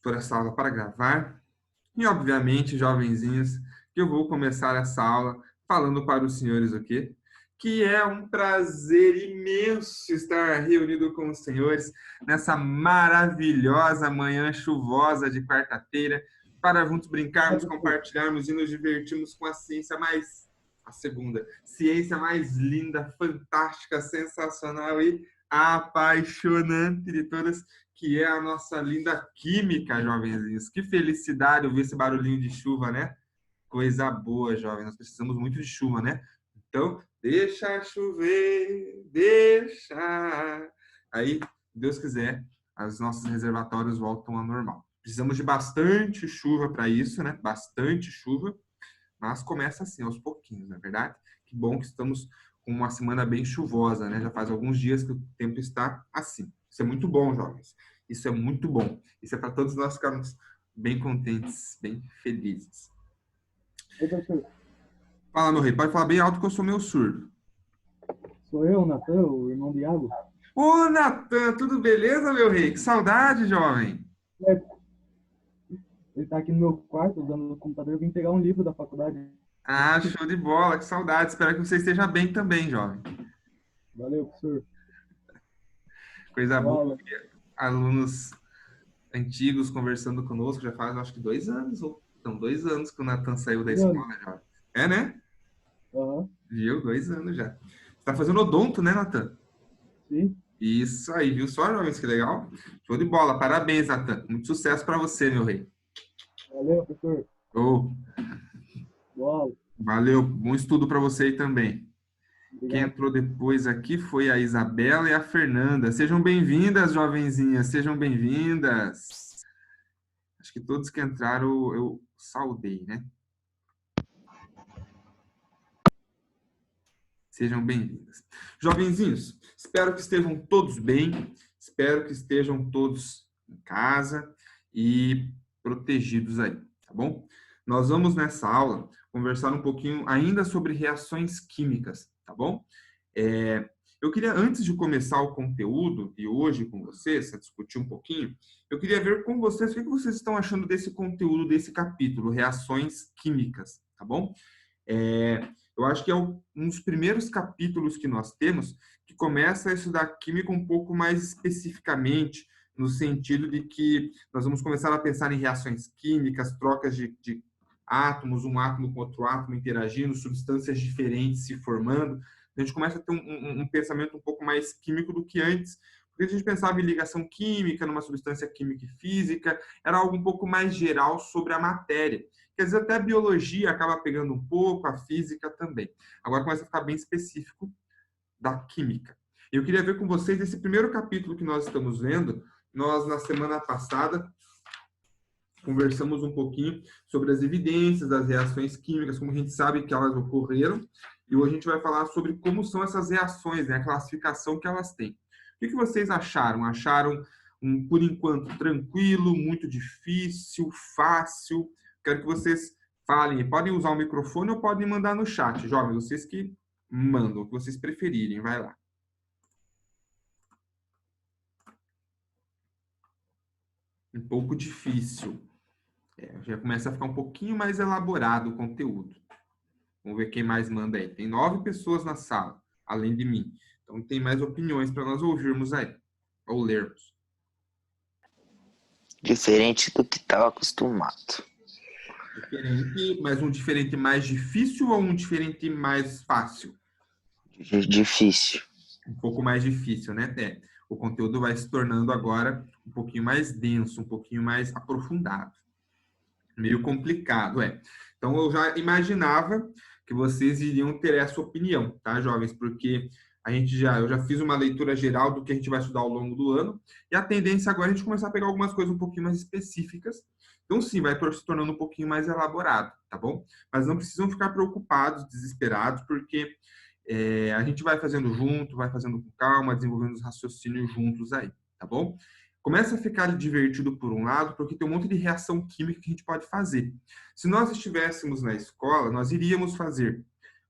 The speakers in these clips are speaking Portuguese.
por essa aula para gravar. E, obviamente, jovenzinhos, que eu vou começar essa aula falando para os senhores o quê? Que é um prazer imenso estar reunido com os senhores nessa maravilhosa manhã chuvosa de quarta-feira, para juntos brincarmos, compartilharmos e nos divertirmos com a ciência mais, a segunda, ciência mais linda, fantástica, sensacional e apaixonante de todas, que é a nossa linda química, jovenzinhos. Que felicidade ouvir esse barulhinho de chuva, né? Coisa boa, jovem. Nós precisamos muito de chuva, né? Então, deixa chover, deixa. Aí, Deus quiser, os nossos reservatórios voltam ao normal. Precisamos de bastante chuva para isso, né? Bastante chuva, mas começa assim, aos pouquinhos, não é verdade? Que bom que estamos com uma semana bem chuvosa, né? Já faz alguns dias que o tempo está assim. Isso é muito bom, jovens. Isso é muito bom. Isso é para todos nós ficarmos bem contentes, bem felizes. Oi, professor. Fala, meu rei. Pode falar bem alto que eu sou meio surdo. Sou eu, Natan, o irmão do Iago. Ô, Natan, tudo beleza, meu rei? Que saudade, jovem. É, ele está aqui no meu quarto, usando o computador. Eu vim pegar um livro da faculdade. Ah, show de bola, que saudade. Espero que você esteja bem também, jovem. Valeu, professor. Coisa Boa boa. aula. Alunos antigos conversando conosco, já faz acho que 2 anos, ou não, 2 anos que o Natan saiu da Mano, escola, jovem. É, né? aham, Viu? 2 anos já. Você tá fazendo odonto, né, Natan? sim. Isso aí, viu só, jovens? Que legal. Show de bola. Parabéns, Natan. Muito sucesso para você, meu rei. Valeu, professor. Oh, Boa aula. valeu. Bom estudo para você aí também. Quem Obrigado. entrou depois aqui foi a Isabela e a Fernanda. Sejam bem-vindas, jovenzinhas. Sejam bem-vindas. Acho que todos que entraram eu saudei, né? Sejam bem-vindas. Jovenzinhos, espero que estejam todos bem, espero que estejam todos em casa e protegidos aí, tá bom? Nós vamos nessa aula conversar um pouquinho ainda sobre reações químicas, tá bom? Eu queria, antes de começar o conteúdo de hoje com vocês, a discutir um pouquinho, eu queria ver com vocês o que vocês estão achando desse conteúdo, desse capítulo, reações químicas, tá bom? Eu acho que é um dos primeiros capítulos que nós temos que começa a estudar química um pouco mais especificamente, no sentido de que nós vamos começar a pensar em reações químicas, trocas de átomos, um átomo com outro átomo interagindo, substâncias diferentes se formando. A gente começa a ter um pensamento um pouco mais químico do que antes, porque a gente pensava em ligação química, numa substância química e física, era algo um pouco mais geral sobre a matéria. Quer dizer, até a biologia acaba pegando um pouco, a física também. Agora começa a ficar bem específico da química. Eu queria ver com vocês esse primeiro capítulo que nós estamos vendo. Nós, na semana passada, conversamos um pouquinho sobre as evidências das reações químicas, como a gente sabe que elas ocorreram, e hoje a gente vai falar sobre como são essas reações, né, a classificação que elas têm. O que vocês acharam? Acharam, por enquanto, tranquilo, muito difícil, fácil? Quero que vocês falem. Podem usar o microfone ou podem mandar no chat. Jovens, vocês que mandam, o que vocês preferirem. Vai lá. Um pouco difícil. Já começa a ficar um pouquinho mais elaborado o conteúdo. Vamos ver quem mais manda aí. Tem 9 pessoas na sala, além de mim. Então tem mais opiniões para nós ouvirmos aí, ou lermos. Diferente do que estava acostumado. Diferente, mas um diferente mais difícil ou um diferente mais fácil? Difícil. Um pouco mais difícil, né? O conteúdo vai se tornando agora um pouquinho mais denso, um pouquinho mais aprofundado. Meio complicado, Então, eu já imaginava que vocês iriam ter essa opinião, tá, jovens? Porque eu já fiz uma leitura geral do que a gente vai estudar ao longo do ano, e a tendência agora é a gente começar a pegar algumas coisas um pouquinho mais específicas. Então, sim, vai se tornando um pouquinho mais elaborado, tá bom? Mas não precisam ficar preocupados, desesperados, porque a gente vai fazendo junto, vai fazendo com calma, desenvolvendo os raciocínios juntos aí, tá bom? Começa a ficar divertido por um lado, porque tem um monte de reação química que a gente pode fazer. Se nós estivéssemos na escola, nós iríamos fazer.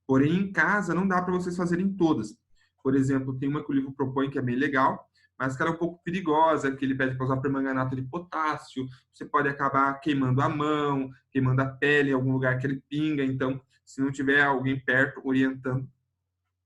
Porém, em casa, não dá para vocês fazerem todas. Por exemplo, tem uma que o livro propõe que é bem legal, mas que ela é um pouco perigosa, que ele pede para usar permanganato de potássio, você pode acabar queimando a mão, queimando a pele em algum lugar que ele pinga, então, se não tiver alguém perto orientando,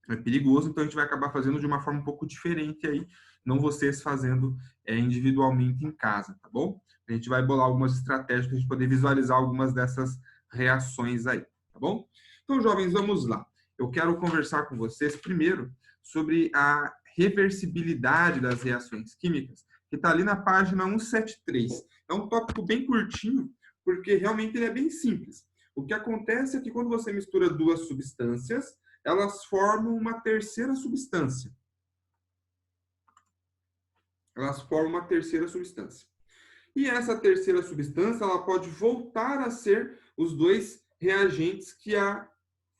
é perigoso, então a gente vai acabar fazendo de uma forma um pouco diferente aí, não vocês fazendo individualmente em casa, tá bom? A gente vai bolar algumas estratégias para a gente poder visualizar algumas dessas reações aí, tá bom? Então, jovens, vamos lá. Eu quero conversar com vocês primeiro sobre a reversibilidade das reações químicas, que está ali na página 173. É um tópico bem curtinho, porque realmente ele é bem simples. O que acontece é que quando você mistura duas substâncias, elas formam uma terceira substância. Elas formam uma terceira substância. E essa terceira substância, ela pode voltar a ser os dois reagentes que a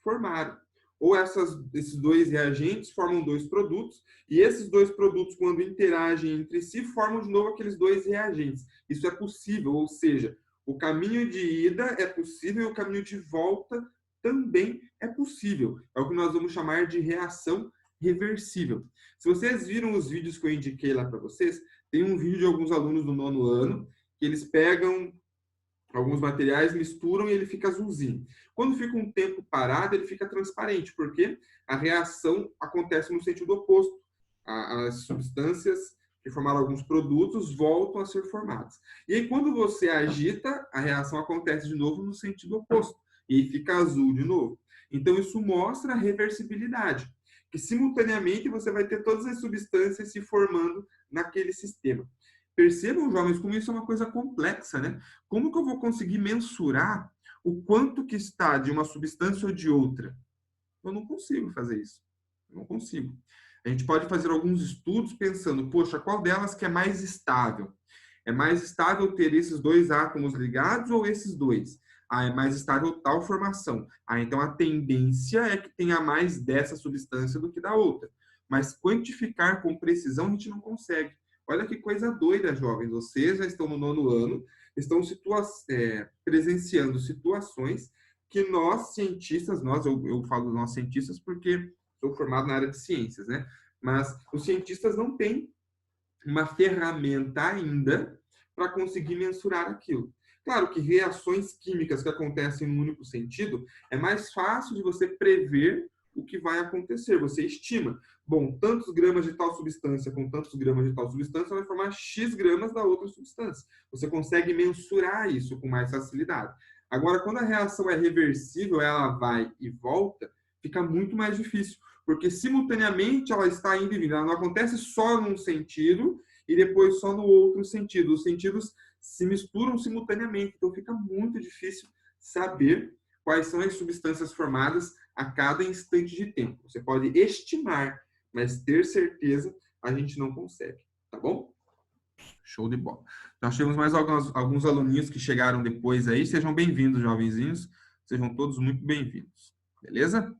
formaram. Ou esses dois reagentes formam dois produtos, e esses dois produtos, quando interagem entre si, formam de novo aqueles dois reagentes. Isso é possível, ou seja, o caminho de ida é possível e o caminho de volta também é possível. É o que nós vamos chamar de reação reversível. Se vocês viram os vídeos que eu indiquei lá para vocês, tem um vídeo de alguns alunos do 9º ano, que eles pegam alguns materiais, misturam e ele fica azulzinho. Quando fica um tempo parado, ele fica transparente, porque a reação acontece no sentido oposto. As substâncias que formaram alguns produtos voltam a ser formadas. E aí, quando você agita, a reação acontece de novo no sentido oposto. E fica azul de novo. Então, isso mostra a reversibilidade. Que simultaneamente você vai ter todas as substâncias se formando naquele sistema. Percebam, jovens, como isso é uma coisa complexa, né? Como que eu vou conseguir mensurar o quanto que está de uma substância ou de outra? Eu não consigo fazer isso. Eu não consigo. A gente pode fazer alguns estudos pensando, poxa, qual delas que é mais estável? É mais estável ter esses dois átomos ligados ou esses dois? Ah, é mais estável tal formação. Ah, então a tendência é que tenha mais dessa substância do que da outra. Mas quantificar com precisão a gente não consegue. Olha que coisa doida, jovens. Vocês já estão no 9º ano, estão presenciando situações que nós, cientistas, eu falo nós cientistas porque sou formado na área de ciências, né? Mas os cientistas não têm uma ferramenta ainda para conseguir mensurar aquilo. Claro que reações químicas que acontecem em um único sentido, é mais fácil de você prever o que vai acontecer. Você estima, bom, tantos gramas de tal substância com tantos gramas de tal substância vai formar X gramas da outra substância. Você consegue mensurar isso com mais facilidade. Agora, quando a reação é reversível, ela vai e volta, fica muito mais difícil, porque simultaneamente ela está indo e vindo. Ela não acontece só num sentido e depois só no outro sentido. Os sentidos se misturam simultaneamente, então fica muito difícil saber quais são as substâncias formadas a cada instante de tempo. Você pode estimar, mas ter certeza a gente não consegue, tá bom? Show de bola. Nós temos mais alguns aluninhos que chegaram depois aí. Sejam bem-vindos, jovenzinhos. Sejam todos muito bem-vindos. Beleza?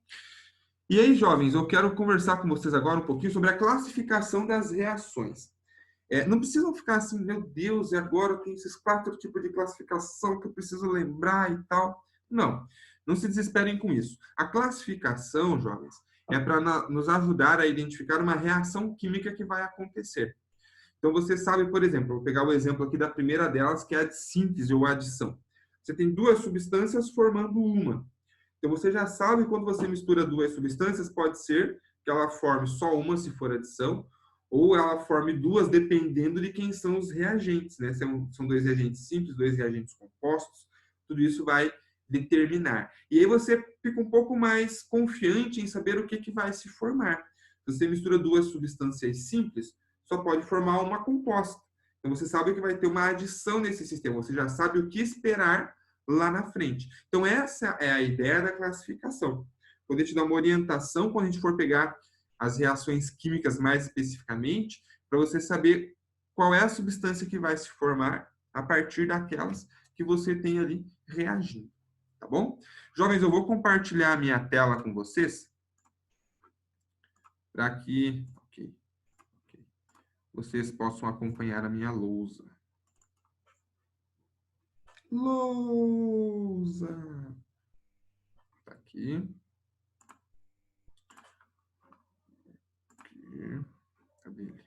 E aí, jovens, eu quero conversar com vocês agora um pouquinho sobre a classificação das reações. Não precisam ficar assim, meu Deus, e agora tem esses 4 tipos de classificação que eu preciso lembrar e tal. Não, não se desesperem com isso. A classificação, jovens, é para nos ajudar a identificar uma reação química que vai acontecer. Então, você sabe, por exemplo, vou pegar o exemplo aqui da primeira delas, que é a de síntese ou adição. Você tem duas substâncias formando uma. Então, você já sabe que quando você mistura duas substâncias, pode ser que ela forme só uma, se for adição, ou ela forme duas, dependendo de quem são os reagentes, né? São dois reagentes simples, dois reagentes compostos, tudo isso vai determinar. E aí você fica um pouco mais confiante em saber o que vai se formar. Se você mistura duas substâncias simples, só pode formar uma composta. Então, você sabe que vai ter uma adição nesse sistema, você já sabe o que esperar lá na frente. Então, essa é a ideia da classificação. Poder te dar uma orientação quando a gente for pegar as reações químicas mais especificamente, para você saber qual é a substância que vai se formar a partir daquelas que você tem ali reagindo. Tá bom? Jovens, eu vou compartilhar a minha tela com vocês para que vocês possam acompanhar a minha lousa. Lousa! Tá aqui. Cadê ele?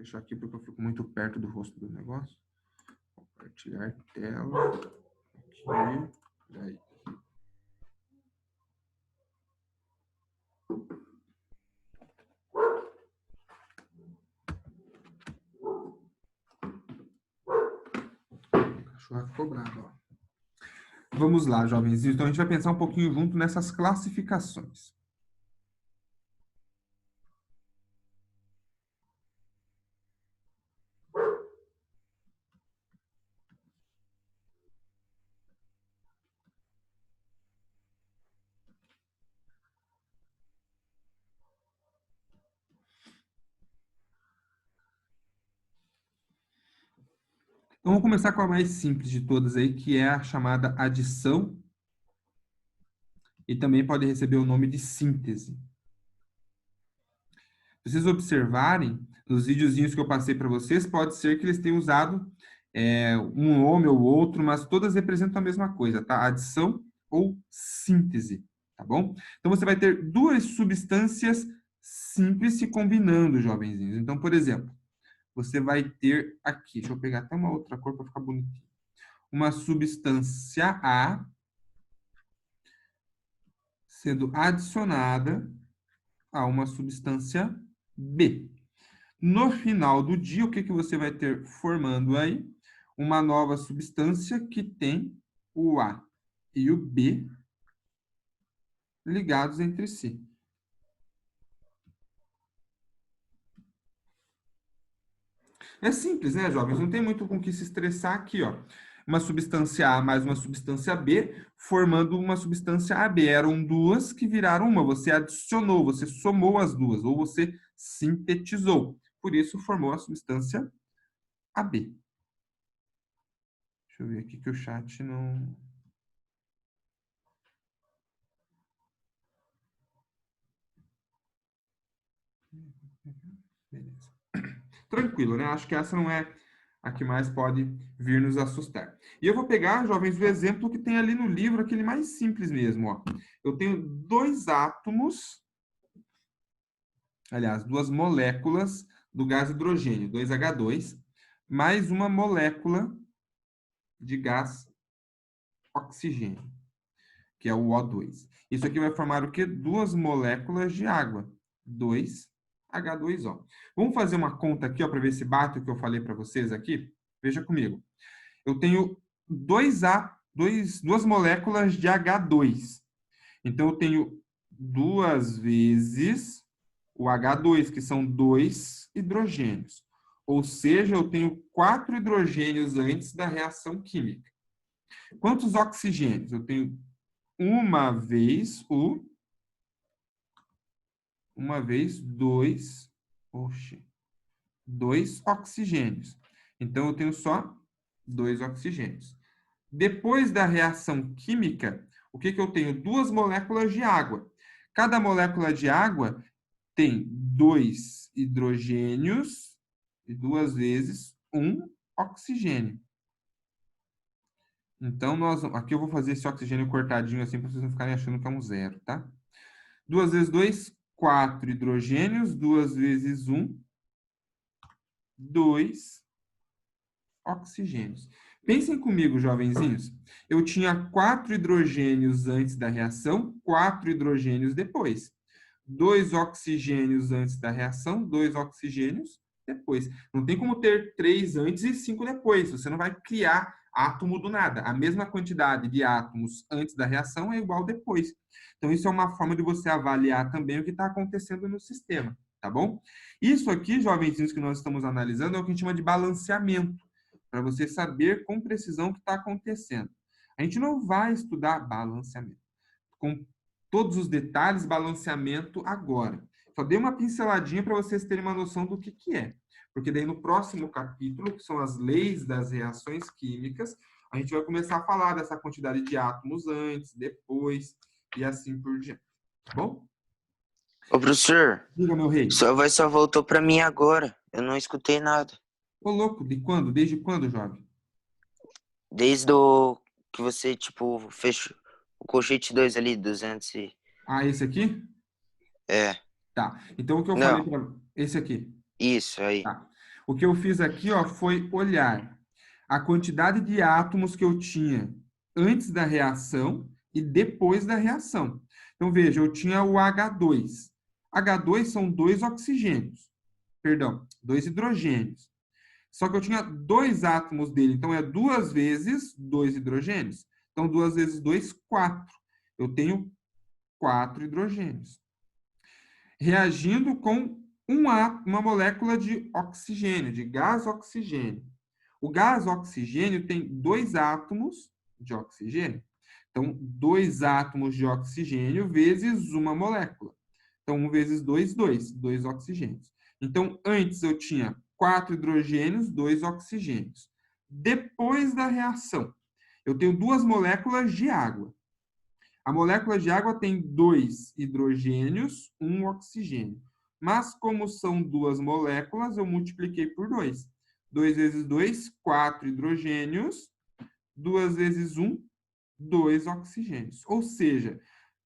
fechar aqui porque eu fico muito perto do rosto do negócio. Compartilhar tela. Aqui. Daí. O cachorro ficou bravo, ó. Vamos lá, jovens. Então, a gente vai pensar um pouquinho junto nessas classificações. Então, vamos começar com a mais simples de todas aí, que é a chamada adição. E também pode receber o nome de síntese. Se vocês observarem, nos videozinhos que eu passei para vocês, pode ser que eles tenham usado um nome ou outro, mas todas representam a mesma coisa, tá? Adição ou síntese, tá bom? Então, você vai ter duas substâncias simples se combinando, jovenzinhos. Então, por exemplo, você vai ter aqui, deixa eu pegar até uma outra cor para ficar bonitinho. Uma substância A sendo adicionada a uma substância B. No final do dia, o que você vai ter formando aí? Uma nova substância que tem o A e o B ligados entre si. É simples, né, jovens? Não tem muito com o que se estressar aqui, ó. Uma substância A mais uma substância B, formando uma substância AB. Eram duas que viraram uma. Você adicionou, você somou as duas, ou você sintetizou. Por isso, formou a substância AB. Deixa eu ver aqui que o chat não... Beleza. Tranquilo, né? Acho que essa não é a que mais pode vir nos assustar. E eu vou pegar, jovens, o exemplo que tem ali no livro, aquele mais simples mesmo, ó. Eu tenho dois átomos, aliás, duas moléculas do gás hidrogênio, 2H2, mais uma molécula de gás oxigênio, que é o O2. Isso aqui vai formar o quê? Duas moléculas de água, 2H2O. Vamos fazer uma conta aqui, ó, para ver se bate o que eu falei para vocês aqui? Veja comigo. Eu tenho duas moléculas de H2. Então, eu tenho duas vezes o H2, que são dois hidrogênios. Ou seja, eu tenho 4 hidrogênios antes da reação química. Quantos oxigênios? Eu tenho dois oxigênios. Então, eu tenho só 2 oxigênios. Depois da reação química, o que eu tenho? Duas moléculas de água. Cada molécula de água tem 2 hidrogênios e 2 vezes 1 oxigênio. Então, aqui eu vou fazer esse oxigênio cortadinho assim, para vocês não ficarem achando que é um zero, tá? 2 vezes 2, 4 hidrogênios. 2 vezes 1, 2 oxigênios. Pensem comigo, jovenzinhos. Eu tinha 4 hidrogênios antes da reação, 4 hidrogênios depois. 2 oxigênios antes da reação, 2 oxigênios depois. Não tem como ter 3 antes e 5 depois. Você não vai criar átomo do nada. A mesma quantidade de átomos antes da reação é igual depois. Então, isso é uma forma de você avaliar também o que está acontecendo no sistema, tá bom? Isso aqui, jovenzinhos, que nós estamos analisando, é o que a gente chama de balanceamento, para você saber com precisão o que está acontecendo. A gente não vai estudar balanceamento com todos os detalhes, balanceamento agora. Só dei uma pinceladinha para vocês terem uma noção do que é. Porque daí no próximo capítulo, que são as leis das reações químicas, a gente vai começar a falar dessa quantidade de átomos antes, depois e assim por diante. Tá bom? Ô, professor, Diga, meu rei. sua voz só voltou pra mim agora. Eu não escutei nada. Ô, louco, de quando? Desde quando, jovem? Desde o que você, tipo, fechou o colchete 2 ali, 200 e... Ah, esse aqui? É. Tá. Então, o que eu falei Não, para... Esse aqui. isso aí. Tá. O que eu fiz aqui, ó, foi olhar a quantidade de átomos que eu tinha antes da reação e depois da reação. Então, veja, eu tinha o H2. H2 são dois oxigênios, perdão, dois hidrogênios. Só que eu tinha dois átomos dele, então é duas vezes dois hidrogênios. Então, duas vezes dois, quatro. Eu tenho 4 hidrogênios. Reagindo com uma molécula de oxigênio, de gás oxigênio. O gás oxigênio tem dois átomos de oxigênio. Então, dois átomos de oxigênio vezes uma molécula. Então, 1 vezes 2, 2. 2 oxigênios. Então, antes eu tinha 4 hidrogênios, 2 oxigênios. Depois da reação, eu tenho duas moléculas de água. A molécula de água tem 2 hidrogênios, 1 oxigênio. Mas, como são duas moléculas, eu multipliquei por 2. 2 vezes 2, 4 hidrogênios. 2 vezes 1, 2 oxigênios. Ou seja,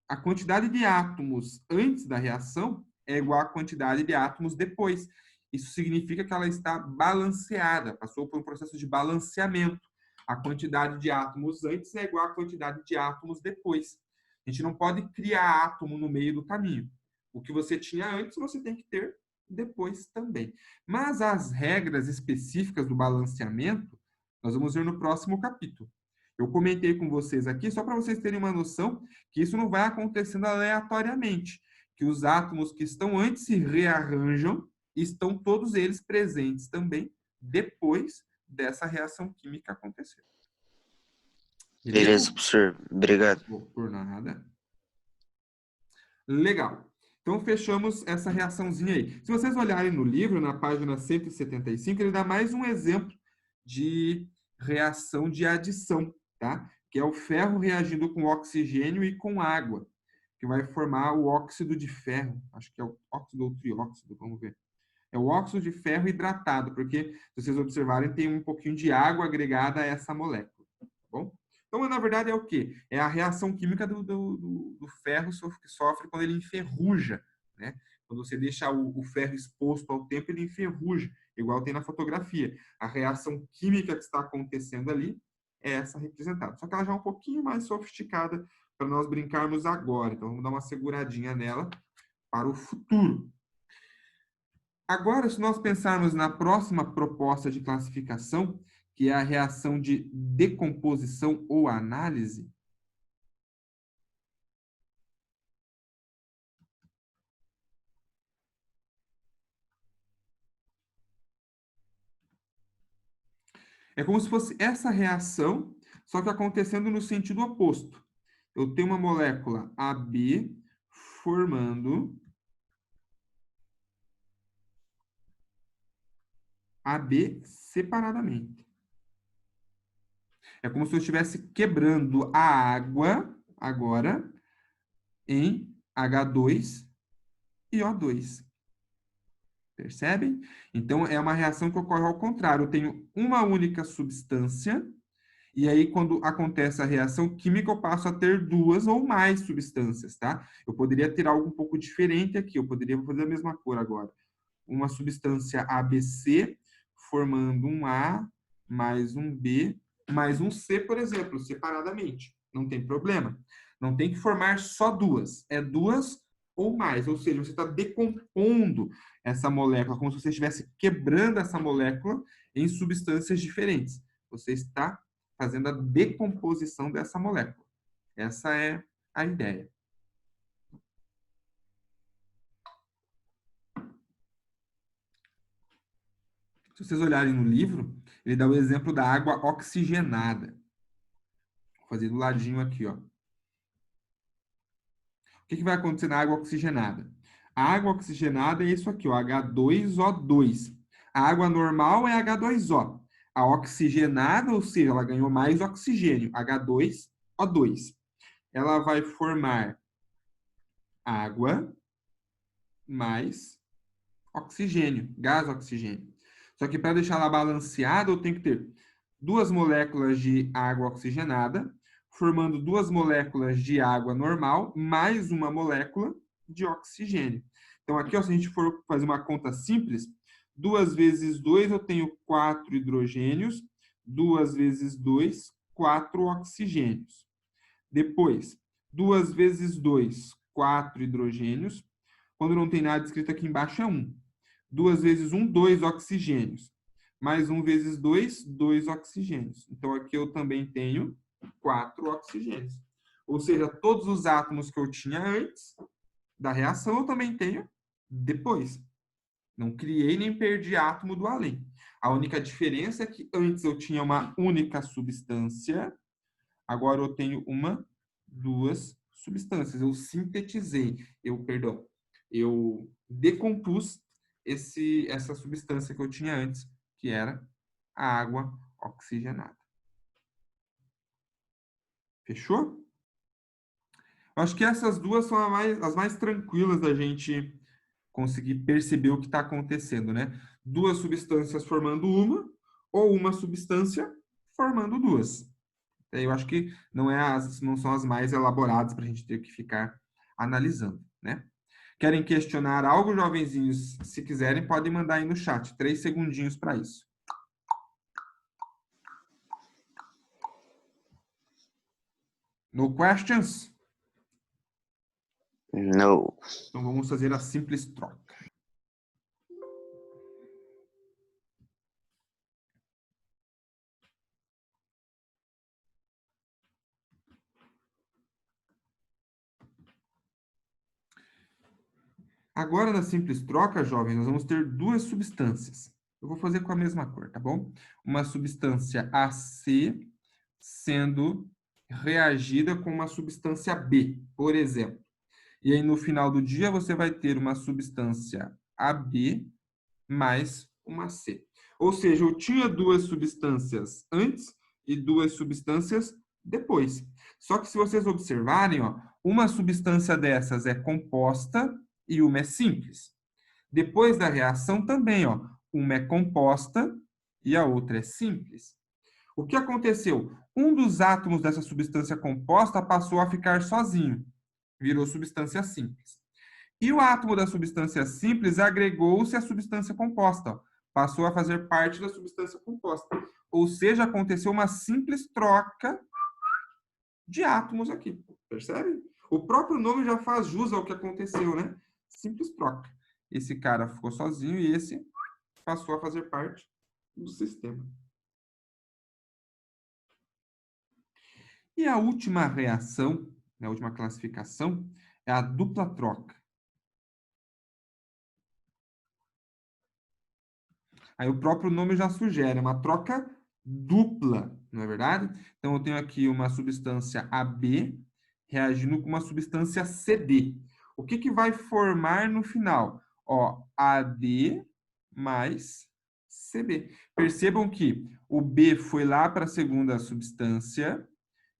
a quantidade de átomos antes da reação é igual à quantidade de átomos depois. Isso significa que ela está balanceada, passou por um processo de balanceamento. A quantidade de átomos antes é igual à quantidade de átomos depois. A gente não pode criar átomo no meio do caminho. O que você tinha antes, você tem que ter depois também. Mas as regras específicas do balanceamento, nós vamos ver no próximo capítulo. Eu comentei com vocês aqui, só para vocês terem uma noção que isso não vai acontecendo aleatoriamente, que os átomos que estão antes se rearranjam e estão todos eles presentes também depois dessa reação química acontecer. Beleza, professor. Obrigado. Por nada. Legal. Então, fechamos essa reaçãozinha aí. Se vocês olharem no livro, na página 175, ele dá mais um exemplo de reação de adição, tá? Que é o ferro reagindo com oxigênio e com água, que vai formar o óxido de ferro. Acho que é o óxido ou trióxido, vamos ver. É o óxido de ferro hidratado, porque, se vocês observarem, tem um pouquinho de água agregada a essa molécula, tá bom? Então, na verdade, é o quê? É a reação química do ferro que sofre quando ele enferruja, né? Quando você deixa o ferro exposto ao tempo, ele enferruja, igual tem na fotografia. A reação química que está acontecendo ali é essa representada. Só que ela já é um pouquinho mais sofisticada para nós brincarmos agora. Então, vamos dar uma seguradinha nela para o futuro. Agora, se nós pensarmos na próxima proposta de classificação, que é a reação de decomposição ou análise, é como se fosse essa reação, só que acontecendo no sentido oposto. Eu tenho uma molécula AB formando AB separadamente. É como se eu estivesse quebrando a água agora em H2 e O2. Percebem? Então, é uma reação que ocorre ao contrário. Eu tenho uma única substância, e aí, quando acontece a reação química, eu passo a ter duas ou mais substâncias, tá? Eu poderia ter algo um pouco diferente aqui. Eu poderia fazer a mesma cor agora. Uma substância ABC formando um A mais um B mais um C, por exemplo, separadamente. Não tem problema. Não tem que formar só duas. É duas ou mais. Ou seja, você está decompondo essa molécula, como se você estivesse quebrando essa molécula em substâncias diferentes. Você está fazendo a decomposição dessa molécula. Essa é a ideia. Se vocês olharem no livro, ele dá o exemplo da água oxigenada. Vou fazer do ladinho aqui, ó. O que vai acontecer na água oxigenada? A água oxigenada é isso aqui, ó, H2O2. A água normal é H2O. A oxigenada, ou seja, ela ganhou mais oxigênio, H2O2. Ela vai formar água mais oxigênio, gás oxigênio. Só que para deixar ela balanceada, eu tenho que ter duas moléculas de água oxigenada, formando duas moléculas de água normal, mais uma molécula de oxigênio. Então, aqui, ó, se a gente for fazer uma conta simples, 2 vezes 2, eu tenho 4 hidrogênios. 2 vezes 2, 4 oxigênios. Depois, 2 vezes 2, 4 hidrogênios. Quando não tem nada escrito aqui embaixo, é 1. 2 vezes 1, 2 oxigênios. Mais 1 vezes 2, 2 oxigênios. Então, aqui eu também tenho 4 oxigênios. Ou seja, todos os átomos que eu tinha antes da reação, eu também tenho depois. Não criei nem perdi átomo do além. A única diferença é que antes eu tinha uma única substância, agora eu tenho duas substâncias. Eu sintetizei, eu decompus essa substância que eu tinha antes, que era a água oxigenada. Fechou? Eu acho que essas duas são as mais tranquilas da gente conseguir perceber o que está acontecendo, né? Duas substâncias formando uma, ou uma substância formando duas. Eu acho que não são as mais elaboradas para a gente ter que ficar analisando, né? Querem questionar algo, jovenzinhos? Se quiserem, podem mandar aí no chat. 3 segundinhos para isso. No questions? No. Então vamos fazer a simples troca. Agora, na simples troca, jovens, nós vamos ter duas substâncias. Eu vou fazer com a mesma cor, tá bom? Uma substância AC sendo reagida com uma substância B, por exemplo. E aí, no final do dia, você vai ter uma substância AB mais uma C. Ou seja, eu tinha duas substâncias antes e duas substâncias depois. Só que se vocês observarem, ó, uma substância dessas é composta e uma é simples. Depois da reação também, ó, uma é composta e a outra é simples. O que aconteceu? Um dos átomos dessa substância composta passou a ficar sozinho, virou substância simples. E o átomo da substância simples agregou-se à substância composta, ó, passou a fazer parte da substância composta. Ou seja, aconteceu uma simples troca de átomos aqui, percebe? O próprio nome já faz jus ao que aconteceu, né? Simples troca. Esse cara ficou sozinho e esse passou a fazer parte do sistema. E a última reação, a última classificação, é a dupla troca. Aí o próprio nome já sugere, uma troca dupla, não é verdade? Então, eu tenho aqui uma substância AB reagindo com uma substância CD. O que que vai formar no final? Ó, AD mais CB. Percebam que o B foi lá para a segunda substância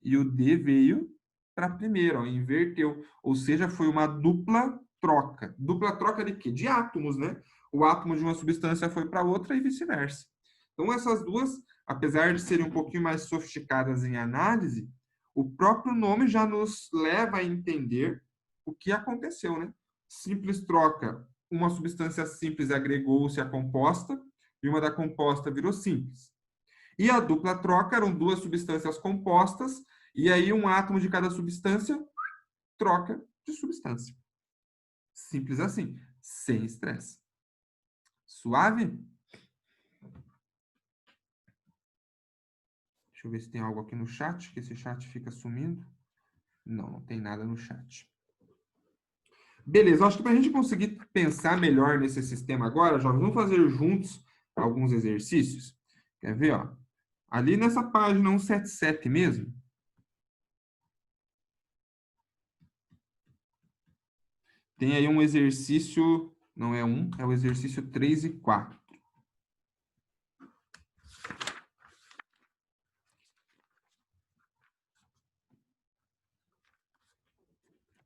e o D veio para a primeira, ó, inverteu. Ou seja, foi uma dupla troca. Dupla troca de quê? De átomos, né? O átomo de uma substância foi para outra e vice-versa. Então, essas duas, apesar de serem um pouquinho mais sofisticadas em análise, o próprio nome já nos leva a entender o que aconteceu, né? Simples troca. Uma substância simples agregou-se à composta e uma da composta virou simples. E a dupla troca eram duas substâncias compostas e aí um átomo de cada substância troca de substância. Simples assim, sem estresse. Suave? Deixa eu ver se tem algo aqui no chat, que esse chat fica sumindo. Não, não tem nada no chat. Beleza, acho que para a gente conseguir pensar melhor nesse sistema agora, jovens, vamos fazer juntos alguns exercícios. Quer ver, ó? Ali nessa página 177 mesmo. Tem aí um exercício, não é é o exercício 3 e 4.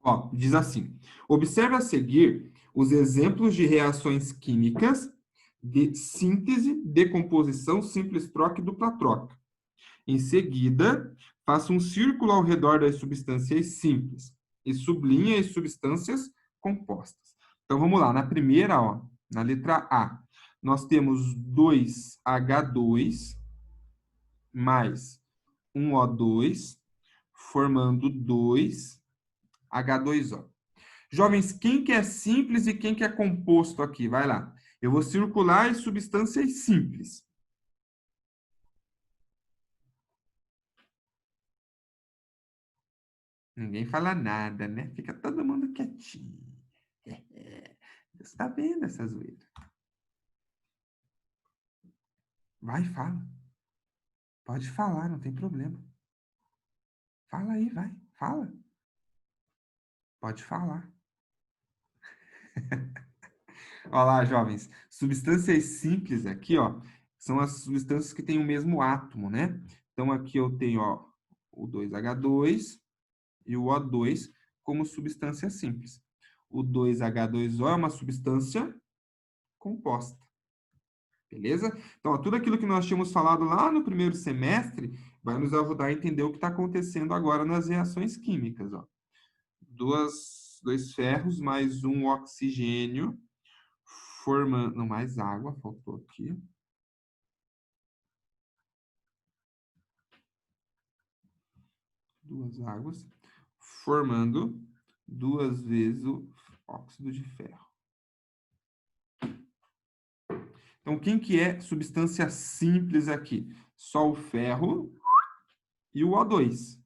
Ó, diz assim: observe a seguir os exemplos de reações químicas de síntese, decomposição, simples troca e dupla troca. Em seguida, faça um círculo ao redor das substâncias simples e sublinhe as substâncias compostas. Então, vamos lá. Na primeira, ó, na letra A, nós temos 2H2 mais 1O2, formando 2H2O. Jovens, quem que é simples e quem que é composto aqui? Vai lá. Eu vou circular em substâncias simples. Ninguém fala nada, né? Fica todo mundo quietinho. Você está vendo essa zoeira. Vai, fala. Pode falar, não tem problema. Fala aí, vai. Fala. Pode falar. Olha lá, jovens. Substâncias simples aqui, ó, são as substâncias que têm o mesmo átomo, né? Então, aqui eu tenho, ó, o 2H2 e o O2 como substância simples. O 2H2O é uma substância composta. Beleza? Então, ó, tudo aquilo que nós tínhamos falado lá no primeiro semestre vai nos ajudar a entender o que está acontecendo agora nas reações químicas. Ó. Dois ferros mais um oxigênio formando... Não, mais água, faltou aqui. Duas águas formando 2 vezes o óxido de ferro. Então, quem que é substância simples aqui? Só o ferro e o O2.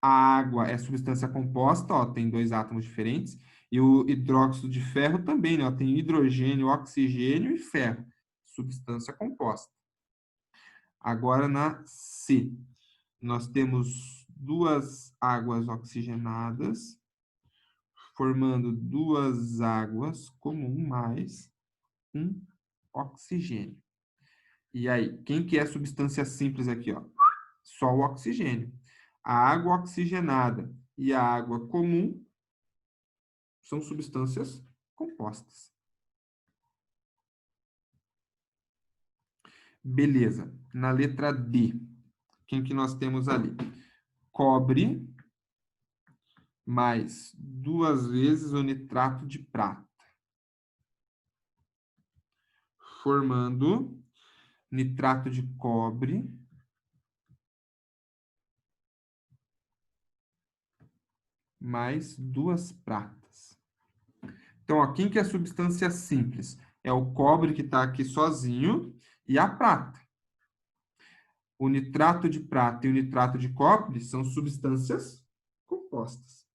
A água é substância composta, ó, tem 2 átomos diferentes. E o hidróxido de ferro também, né? Ó, tem hidrogênio, oxigênio e ferro. Substância composta. Agora, na C, nós temos 2 águas oxigenadas, formando 2 águas comum mais um oxigênio. E aí, quem que é substância simples aqui, ó? Só o oxigênio. A água oxigenada e a água comum são substâncias compostas. Beleza. Na letra D, quem que nós temos ali? Cobre mais 2 vezes o nitrato de prata, formando nitrato de cobre mais 2 pratas. Então, ó, quem que é a substância simples? É o cobre que está aqui sozinho e a prata. O nitrato de prata e o nitrato de cobre são substâncias compostas.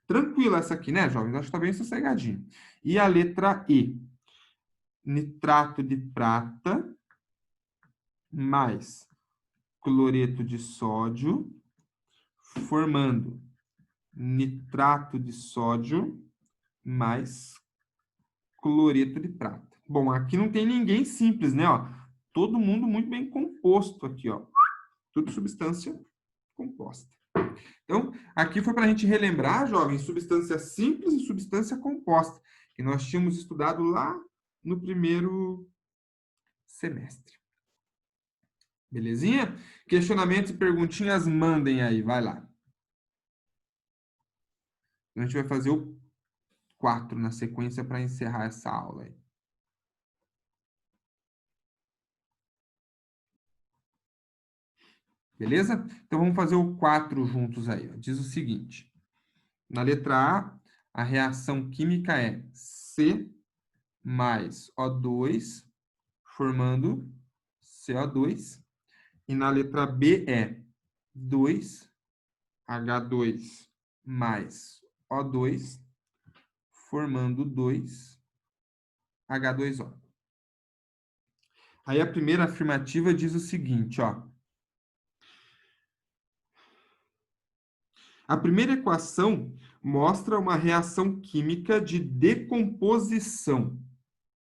Tranquila essa aqui, né, jovens? Acho que está bem sossegadinho. E a letra E? Nitrato de prata mais cloreto de sódio, formando nitrato de sódio mais cloreto de prata. Bom, aqui não tem ninguém simples, né? Ó, todo mundo muito bem composto aqui, ó. Tudo substância composta. Então, aqui foi para a gente relembrar, jovens, substância simples e substância composta, que nós tínhamos estudado lá no primeiro semestre. Belezinha? Questionamentos e perguntinhas, mandem aí, vai lá. A gente vai fazer o 4 na sequência para encerrar essa aula aí. Beleza? Então, vamos fazer o 4 juntos aí. Ó. Diz o seguinte. Na letra a reação química é C mais O2, formando CO2. E na letra B é 2H2 mais O2, formando 2H2O. Aí a primeira afirmativa diz o seguinte, ó. A primeira equação mostra uma reação química de decomposição.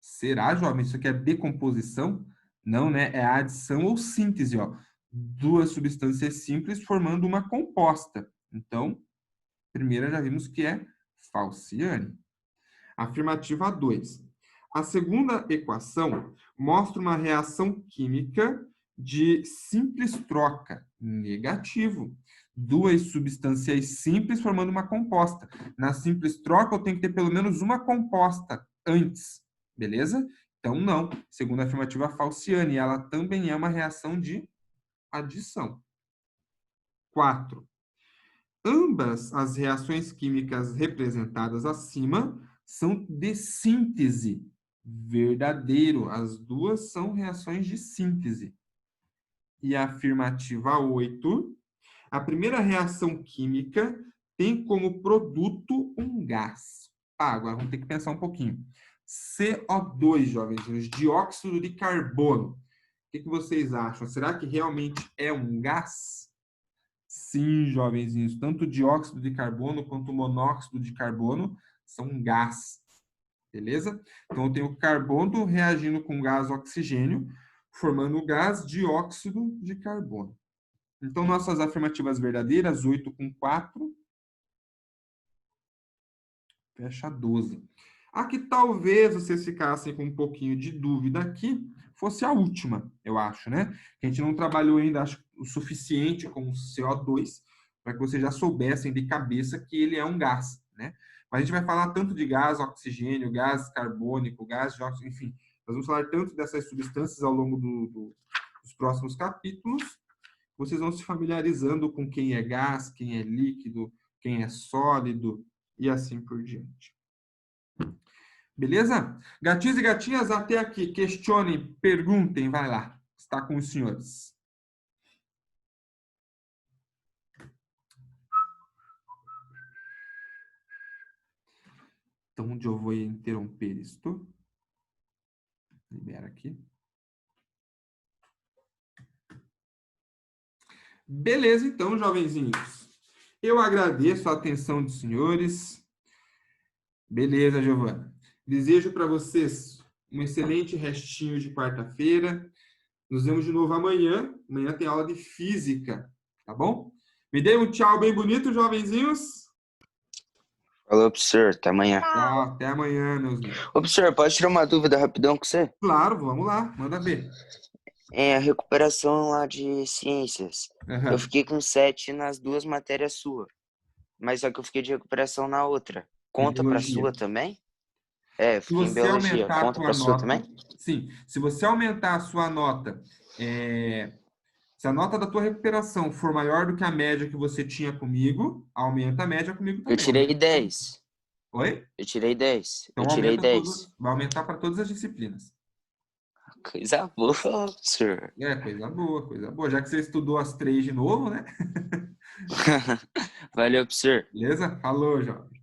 Será, jovem? Isso aqui é decomposição? Não, né? É adição ou síntese, ó. 2 substâncias simples formando uma composta. Então, primeira já vimos que é falciane. Afirmativa 2. A segunda equação mostra uma reação química de simples troca, negativo. 2 substâncias simples formando uma composta. Na simples troca, eu tenho que ter pelo menos uma composta antes, beleza? Então, não. Segunda afirmativa falciane. E ela também é uma reação de adição. 4. Ambas as reações químicas representadas acima são de síntese. Verdadeiro. As duas são reações de síntese. E a afirmativa 8. A primeira reação química tem como produto um gás. Agora vamos ter que pensar um pouquinho. CO2, jovens, dióxido de carbono. O que vocês acham? Será que realmente é um gás? Sim, jovenzinhos. Tanto o dióxido de carbono quanto o monóxido de carbono são um gás. Beleza? Então, eu tenho carbono reagindo com gás oxigênio, formando o gás dióxido de carbono. Então, nossas afirmativas verdadeiras, 8 com 4, fecha 12. A que talvez vocês ficassem com um pouquinho de dúvida aqui, fosse a última, eu acho, né? Que a gente não trabalhou ainda acho, o suficiente com o CO2 para que vocês já soubessem de cabeça que ele é um gás, né? Mas a gente vai falar tanto de gás oxigênio, gás carbônico, gás de oxigênio, enfim. Nós vamos falar tanto dessas substâncias ao longo dos próximos capítulos. Vocês vão se familiarizando com quem é gás, quem é líquido, quem é sólido e assim por diante. Beleza? Gatinhos e gatinhas, até aqui. Questionem, perguntem, vai lá. Está com os senhores. Então, onde eu vou interromper isto? Libera aqui. Beleza, então, jovenzinhos. Eu agradeço a atenção dos senhores. Beleza, Giovana. Desejo para vocês um excelente restinho de quarta-feira. Nos vemos de novo amanhã. Amanhã tem aula de física, tá bom? Me dê um tchau bem bonito, jovenzinhos. Falou, professor. Até amanhã. Tchau, até amanhã, meus lindos. Ô, professor, pode tirar uma dúvida rapidão com você? Claro, vamos lá, manda ver. É a recuperação lá de ciências. Uhum. Eu fiquei com 7 nas duas matérias suas. Mas só que eu fiquei de recuperação na outra. Conta pra Biologia. sua também? É, eu Se fiquei em você biologia. aumentar a Conta tua pra sua nota, também? sim, se você aumentar a sua nota, se a nota da tua recuperação for maior do que a média que você tinha comigo, aumenta a média comigo também. Eu tirei 10. Oi? Eu tirei 10. Então Eu tirei aumenta 10. vai aumentar para todas as disciplinas. Coisa boa, professor. Coisa boa, coisa boa. Já que você estudou as 3 de novo, né? Valeu, professor. Beleza? Falou, jovem.